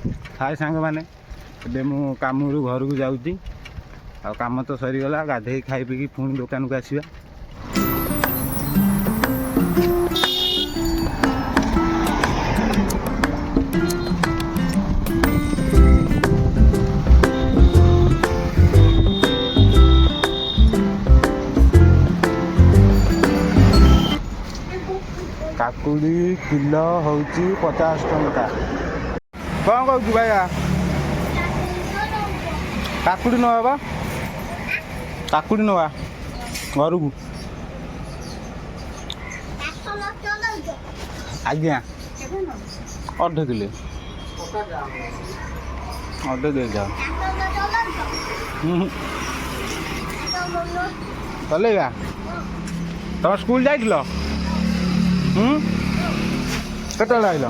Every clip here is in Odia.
हाय सांग मैंने ए मु काम घर को जाऊँगी आ काम तो सरीगला गाधे खाई पी पुणी दुकान को आसवा काकुड़ी किलो हूँ 50 टंका कौन कौन भाइया काकुड़ी नवा काकुड़ी नवा घर को आज्ञा अर्ध किलो अर्ध दे जाओ चलेगा तुम स्कूल जाइल केत आइल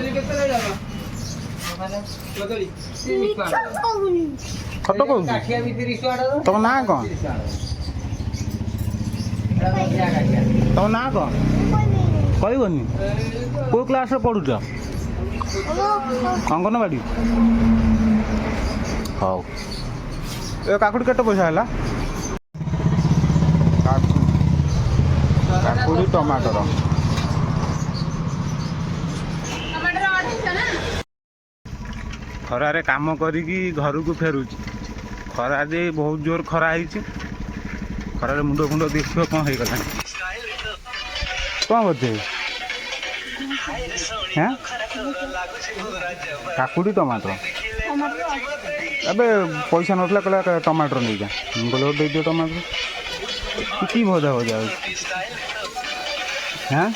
खत कौन तुम ना कौन तुम ना कौन कहबनी को क्लास पढ़ुच अंगनवाड़ी हाँ ए काकुड़ी केटे पैसा है काकुड़ी टमाटर खरारे काम करिकी घर को फेरुची खरा दे बहुत जोर खरा है खरारे मुंड फुंड देख कौन हो गला कौन करते हैं काकुड़ी टमाटर अबे पैसा नसला कहला टमाटर नहीं जा बोले दे दियो टमाटर कि भजा भजा हाँ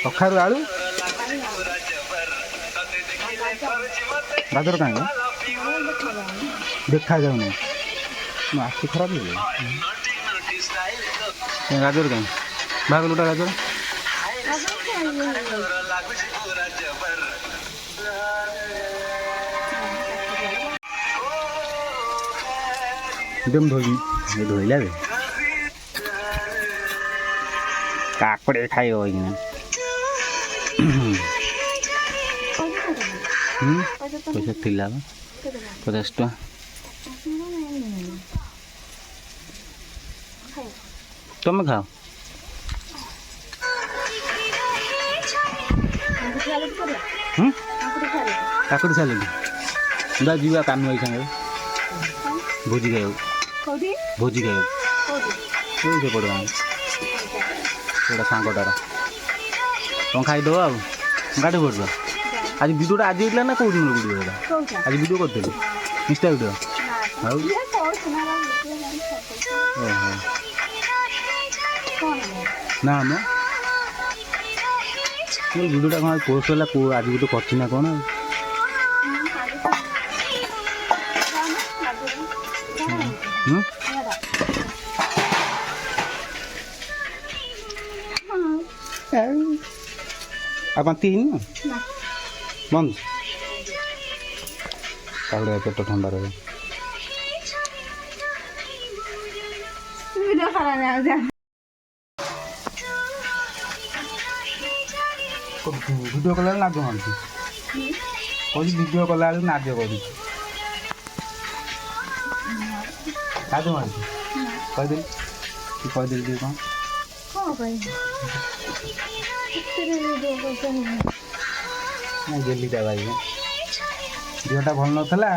कखारू आलू गाजर कहीं देखा जाऊनी आखि खराब हो गाजर कहीं भाग लुटा गाजर एकदम धोइला रे काकुड़ी खाई हो पैसा थिला 50 टका तुम खाओ काकुड़ी साल जा जीवा कानू आई संगे भोजी खाऊ भोजी खाऊ से पड़ा गोटा सांगटार तुम खाईदब आ गाड़ी पड़ आज वीडियो आज होता ना कौन दिन वीडियो आज वीडियो करते इंस्टा वीडियो ना मैं वीडियोटा कौन पोस्ट है आज वीडियो करना कौन आप तीन बंद काकुड़ा पेट ठंडा रहे वीडियो कला नाच मानती कौन वीडियो कला नाच कर नाच मानती कहीदे कौन जेलीटा भाई देहटा भल नाला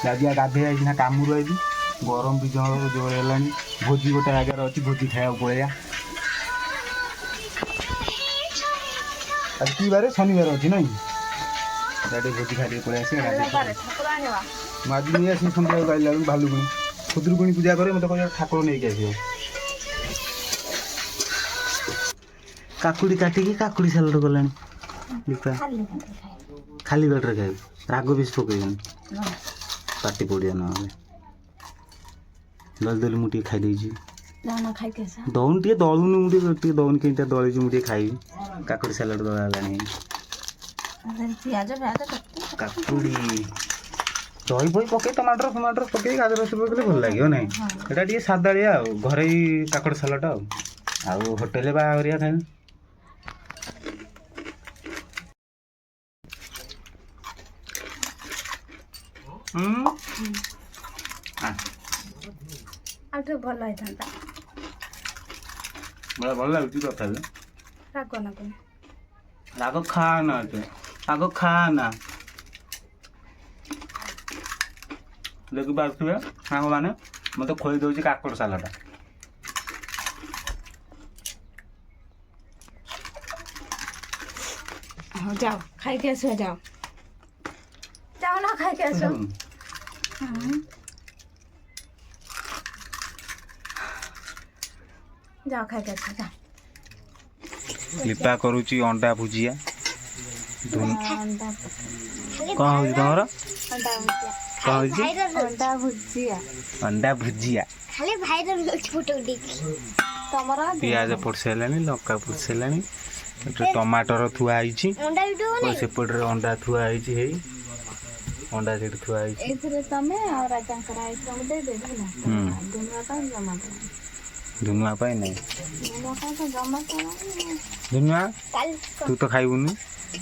दादिया गाधे आई काम आई गरम भी जोर है भोजी गोटे जगार अच्छी भोजी खाया पड़े आज की बारे शनिवार अच्छी ना भोजी खाई पड़े आस आज नहीं आस सन्ध्या गाइला भालुकुणी खुदुरुकुणी पूजा करे मत कह ठाकुर नहीं आस काकुड़ी काटिकी काकुड़ी सालड गला दीपा खाली पेटे खाए राग बेस पकड़न पाटी पड़िया ना दल दल मुझे खाई दौन टे दलुन मुझे दौन के दली मुझे खाई काकुड़ी सालड दला काकुड़ी दही फही पकई टमाटर फमाटर पकई गाजर पकड़े भल लगे ना यहाँ टे सादाड़िया घरे काकुड़ी सालड होटेल बाहरिया खाए ଆଉ ଟିକେ ଭଲ ହେଇଥାନ୍ତା। ଭଲ ଲାଗୁଛି ତଥାପି। ରାଗ ଲାଗୁନି। ରାଗ ଖାନା ଏତେ ରାଗ ଖାନା। ଦେଖିପାରୁଥିବେ ସାଙ୍ଗମାନେ ମୋତେ ଖୋଇ ଦେଉଛି କାକୁଡ଼ି ସାଲାଡ଼। ହଉ ଯାଅ ଖାଇକି ଆସିବ ଯାଅ। ଯାଅ ନା ଖାଇକି ଆସ। ଯାଅ ଖାଇକି ଆସ ଯାଅ। ଲିପା କରୁଛି ଅଣ୍ଡା ଭୁଜିଆ। କଣ ହଉଛି ତମର? କଣ ହଉଛି? ଅଣ୍ଡା ଭୁଜିଆ। ଖାଲି ଭାଇରାଲ ହଉଛି ଫଟୋ ଦେଖି। ତମର ପିଆଜ ପୋଡ଼ି ସାରିଲାଣି, ଲଙ୍କା ପୋଡ଼ି ସାରିଲାଣି, ଟମାଟର ଥୁଆ ହେଇଛି, ସେପଟରେ ଅଣ୍ଡା ଥୁଆ ହେଇଛି। ହେଇ ଅଣ୍ଡା ସେଠି ଥୁଆ ହେଇଛି। ଏଇଥିରେ ତମେ ଆଉ ରାଜାଙ୍କର ଆଇଟମ ଦେଇଦେବି ହେଲା। ଦୁନିଆ ପାଇଁ ଜମା ଧୁନୁଆ ପାଇଁ ନାଇଁ। ଦୁନିଆ ପାଇଁ ତ ଜମା ଧୁନୁଆ ତୁ ତ ଖାଇବୁନି।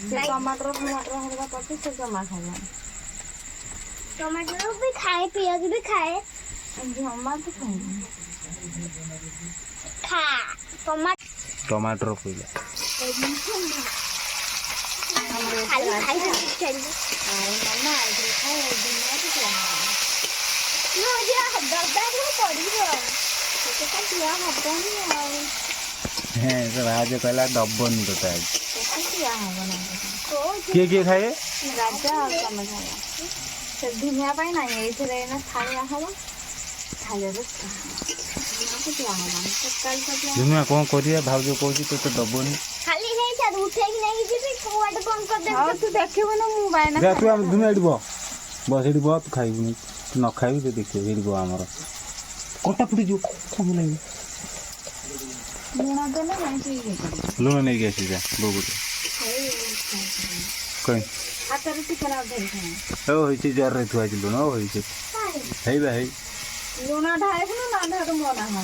ସେ ଟମାଟର ହେରିକା ପଡୁଛି ସେ ଜମା ଖାଇବନି। ଟମାଟର ବି ଖାଏ, ପିଆଜ ବି ଖାଏ, ଜମା ବି ଖାଇବନି। ଟମାଟର ପଇଲା। ରାଜ କହିଲା ଦବନି ତୋତେ ଆଜି। କିଏ କିଏ ଖାଏ? ରାଜା ଆଉ ତମେ ଖାଇବ। ସେ ଧୁନିଆ ପାଇଁ ନାହିଁ, ଏଇଥିରେ ଏଇନା ଖାଇବା ହବ। ଖାଇବାକୁ ଧୁନୁଆ କଣ କରିବା? ଭାଉଜ କହୁଛି ତୋତେ ଦବନି। ଖାଲି ହେଇଛାଡୁ ଉଠେଇକି ନେଇକି ଯିବି କୁଆଡେ ବନ୍ଦ କରିଦେବି। ହଉ ତୁ ଦେଖିବୁନି ମୁଁ ବାଇନା। ତୁ ଧୁନୁଆ ଏଠି ବସ ଏଠି ବସ। ତୁ ଖାଇବୁନି, ତୁ ନ ଖାଇବୁ ତୁ ଦେଖିବୁ ଏଠି ବସ। ଆମର କଟା ଫୁଟିଯିବ। କଣ ଲାଗିବ? ଲୁଣ ନେଇକି ଆସିବି ଯା ବୋଉ ଗୋଟେ। ହାତରେ ଟିକେ ହଉ ହେଇଛି ଜରରେ ଥୁଆ ହେଇଛି ଲୁଣ। ହଉ ହେଇଛି ହେଇବା ହେଇ ଲୁଣଟା ହେଇଛି ନା ମନା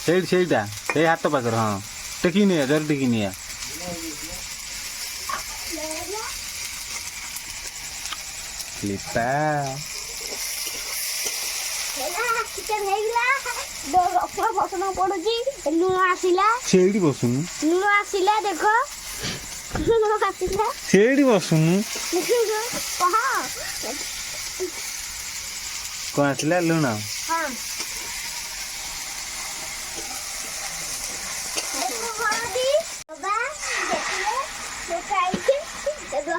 ସେଇଠି ସେଇଟା ସେଇ ହାତ ପାଖରେ। ହଁ ଟେକି ନିଆ, ଜରି ଟେକି ନିଆ। ଲିପା ରସୁଣ ପଡୁଛି, ଲୁଣ ଆସିଲା। ସେଇଠି ବସୁନୁ। ଲୁଣ ଆସିଲା ଦେଖ, ଲୁଣ ଆସିଲା। ସେଇଠି ବସୁନୁ। କଣ ଆସିଲା? ଲୁଣ। ହଁ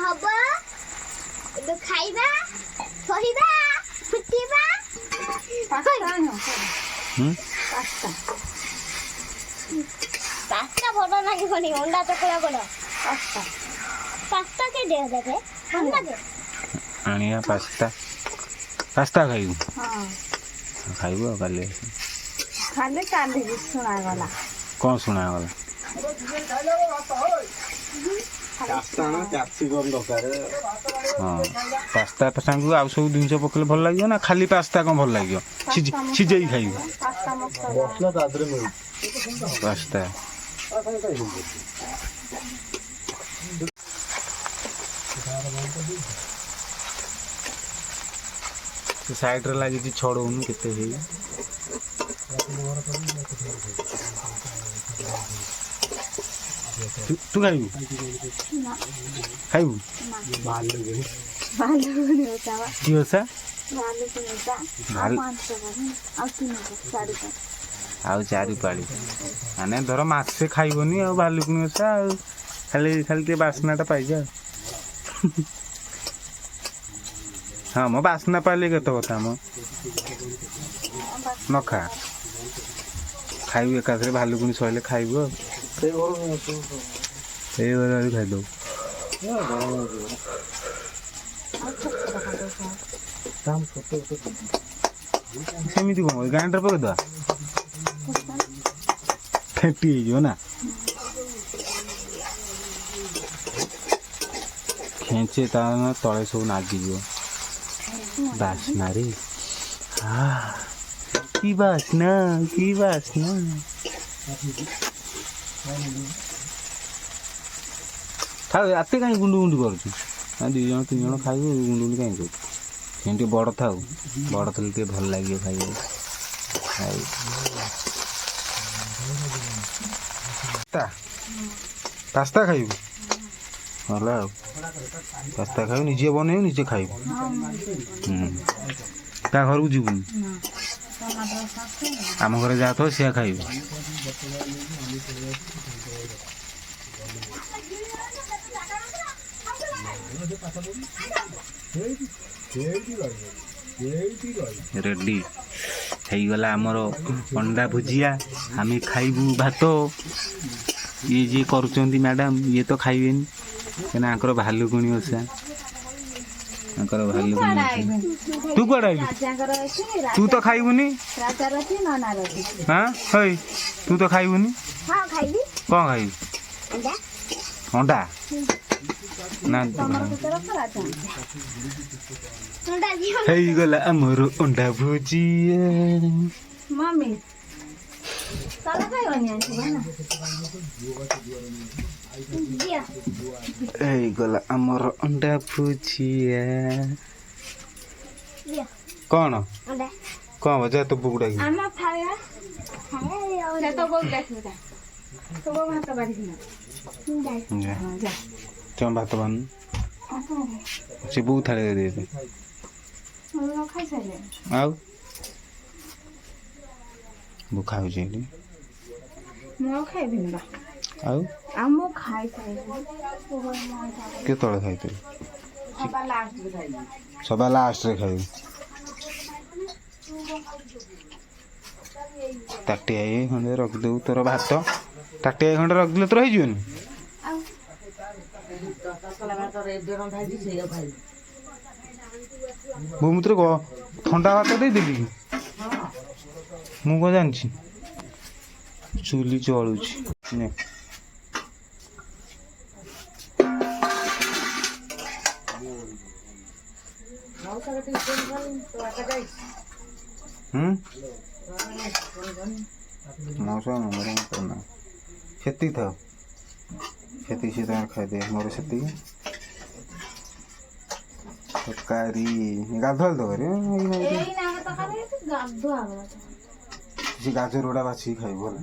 ହବ ଏବେ ଖାଇବା, ଶୋଇବା, ଫୁଟିବା। ପାସ୍ତା ଭଲ ଲାଗିବନି, ଅଣ୍ଡା ଚକୁଳା ଭଲ। ପାସ୍ତା କେ ଦେହ ଦେବେ ଭଲ ଲାଗେ। ଆଣିବା ପାସ୍ତା ଖାଇବୁ? ହଁ ଖାଇବୁ ଆଉ କାଲି ଖାଲି କାଲିକି ଶୁଣାଗଲା। କଣ ଶୁଣାଗଲା? ହଁ ପାସ୍ତା ସାଙ୍ଗକୁ ଆଉ ସବୁ ଜିନିଷ ପକେଇଲେ ଭଲ ଲାଗିବ ନା? ଖାଲି ପାସ୍ତା କଣ ଭଲ ଲାଗିବ? ସିଝେଇ ଖାଇବୁ ପାସ୍ତା। ସେ ସାଇଡରେ ଲାଗିଛି, ଛଡଉନୁ କେତେ ହେଇ। ତୁ ଖାଇବୁ? ଖାଇବୁ? କି ଓଷା? ଆଉ 4 ପାଳି ମାନେ ଧର ମାସେ ଖାଇବନି ଆଉ ଭାଲୁକୁଣି ଓଷା ଆଉ ଖାଲି ଟିକେ ବାସ୍ନାଟା ପାଇଯା। ହଁ ମୋ ବାସ୍ନା ପାଇଲେ କେତେ କଥା ମ। ନ ଖା, ଖାଇବୁ ଏକାଥରେ ଭାଲୁକୁଣି ସଇଲେ ଖାଇବୁ ଆଉ। ସେଇ ଘରେ ଖାଇଦବୁ। ସେମିତି କଣ ଗ୍ରାଇଣ୍ଡର ପକେଇଦବା, ଫେଟି ହେଇଯିବ ନା। ଖେଞ୍ଚେ ତା ତଳେ ସବୁ ନାଗିଯିବ ବାସ୍ନାରେ। କି ବାସ୍ନା, କି ବାସ୍ନା। ଖାଉ ରାତି କାହିଁ ଗୁଣ୍ଡୁ ଗୁଣ୍ଡୁ କରୁଛୁ? 2 ଜଣ 3 ଜଣ ଖାଇବୁ, ଗୁଣ୍ଡୁ ଗୁଣ୍ଡୁ କାହିଁ କରୁଛୁ? ଏମିତି ବଡ଼ ଥାଉ ବଡ଼ ଥିଲେ ଟିକେ ଭଲ ଲାଗିବ ଖାଇବାକୁ। ପାସ୍ତା ଖାଇବୁ ହେଲା ଆଉ ପାସ୍ତା ଖାଇବୁ ନିଜେ ବନେଇବୁ ନିଜେ ଖାଇବୁ। ତା ଘରକୁ ଯିବୁନି ଆମ ଘରେ ଯାହା ଥିବ ସେଆ ଖାଇବୁ। ରେଡି ହେଇଗଲା ଆମର ଅଣ୍ଡା ଭୁଜିଆ। ଆମେ ଖାଇବୁ ଭାତ। ଇଏ ଯିଏ କରୁଛନ୍ତି ମ୍ୟାଡ଼ାମ୍ ଇଏ ତ ଖାଇବେନି କାହିଁକିନା ଆଙ୍କର ଭାଲୁକୁଣି ଓଷା। ଆଙ୍କର ଭାଲୁକୁଣି ଓଷା। ତୁ କୁଆଡ଼େ ଆଇଲୁ? ତୁ ତ ଖାଇବୁନି। ହଁ ହେଇ ତୁ ତ ଖାଇବୁନି। କ'ଣ ଖାଇବୁ? ଅଣ୍ଡା ନା ହେଇଗଲା ଆମର ଅଣ୍ଡା ଭୁଜିଆ। ହେଇଗଲା ଆମର ଅଣ୍ଡା ଭୁଜିଆ। କ'ଣ କ'ଣ ଯା ତ ବୁକୁ ଡାକି ତମ ଭାତ ବାନୁ ସେ ବୋଉ ଥାଳିରେ ଦେଇଦେ। ଆଉ ବୋଉ ଖାଉଛି ଏଠି। ଆଉ କେତେବେଳେ ଖାଇଥିଲୁ? ସବା ଲାଷ୍ଟରେ ଖାଇବୁ। ତାଟିଆ ଖଣ୍ଡେ ରଖିଦେବୁ ତୋର ଭାତ। ତାଟିଆ ଖଣ୍ଡେ ରଖିଦେଲେ ତୋର ହେଇଯିବନି। ବୋଉ ମୁଁ ତୋର ଥଣ୍ଡା ଭାତ ଦେଇଦେଲି କି? ମୁଁ କ'ଣ ଜାଣିଛି? ଚୁଲି ଚଳୁଛି। ମଉସା ସେତିକି ଥାଉ ସେତିକି ସେ ତମର ଖାଇଦିଏ ମୋର ସେତିକି। ତରକାରୀ ଗାଧୁଆଳ ତରକାରୀ ସେ ଗାଜର ଗୁଡ଼ା ବାଛିକି ଖାଇବୁ ହେଲା।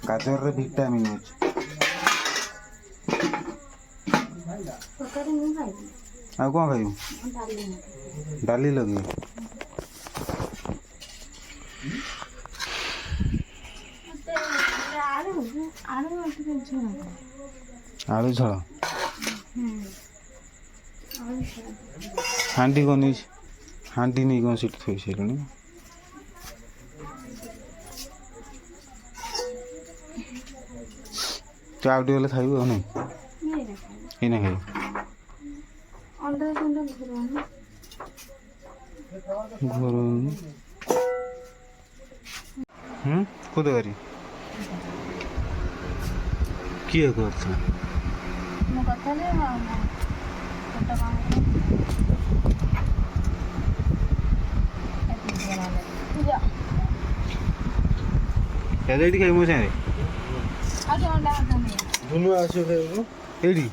ଗାଜରରେ ଭିଟାମିନ୍ ଅଛି। ଆଉ କ'ଣ ଖାଇବୁ? ଡାଲି ଲଗେଇବୁ। ଆଳୁ ଝୋଳ ହାଣ୍ଡି କ'ଣ ନେଇଛି? ହାଣ୍ଡି ନେଇ କ'ଣ ସେଠି ଥୋଇ ସାରିଲୁଣି? ତୁ ଆଉ ଟିକେ ଗଲେ ଖାଇବୁ ଆଉ ନାଇଁ? ଏଇନା ଖାଇବୁ। କୋଉ ତରକାରୀ? କିଏ କରୁଥିଲା? ଏଇଠି ଖାଇବୁ ମୋ ସାଙ୍ଗରେ? ଏଇଠି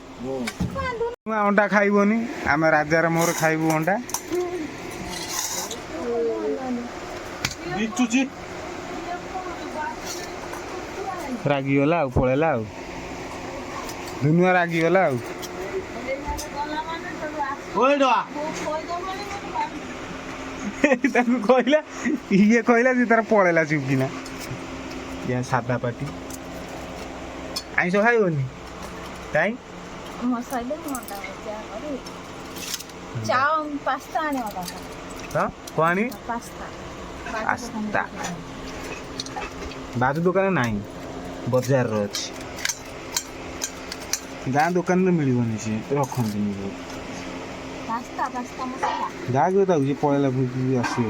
ଅଣ୍ଡା ଖାଇବନି। ଆମେ ରାଜାର ମୋର ଖାଇବୁ ଅଣ୍ଡା। ରାଗିଗଲା ଆଉ ପଳେଇଲା ଆଉ ଦୁନିଆ ରାଗିଗଲା ଆଉ। ତାକୁ କହିଲା ଇଏ କହିଲା ସେ ତାର ପଳେଇଲା ଚୁପକିନା। ଇଏ ସାଧା ପାଟି। ଆଇଁଷ ଖାଇବନି କାଇଁ? କ'ଣ ଆଣି? ପାସ୍ତା ବାଜୁ ଦୋକାନରେ ନାହିଁ, ବଜାରରେ ଅଛି। ଗାଁ ଦୋକାନରେ ମିଳିବନି, ସିଏ ରଖନ୍ତିନି। ଯାହାକି ତାକୁ ସେ ପଳେଇଲା ଆସିବ